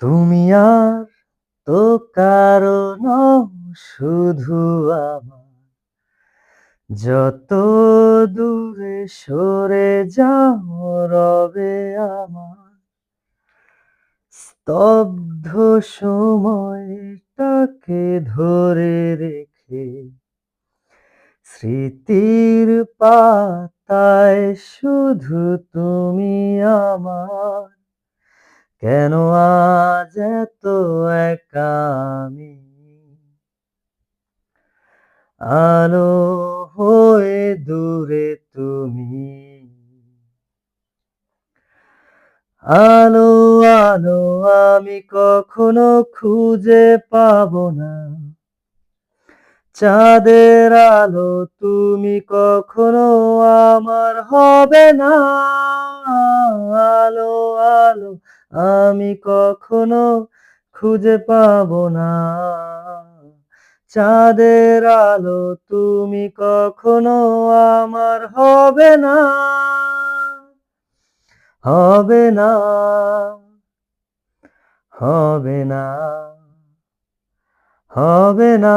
তুমি আর তো কারো নও, শুধু আমার। যত দূরে সরে যাও রবে আমার স্তব্ধ সময়টাকে ধরে রেখে। স্মৃতির পাতায় শুধু তুমি আমার। কেন আজ এত একা আমি? আলো হয়ে দূরে তুমি, আলো আলো আমি কখনো খুঁজে পাবো না। চাঁদের আলো তুমি কখনো আমার হবে না। আলো আলো আমি কখনো খুঁজে পাবো না। চাঁদের আলো তুমি কখনো আমার হবে না, হবে না, হবে না, হবে না।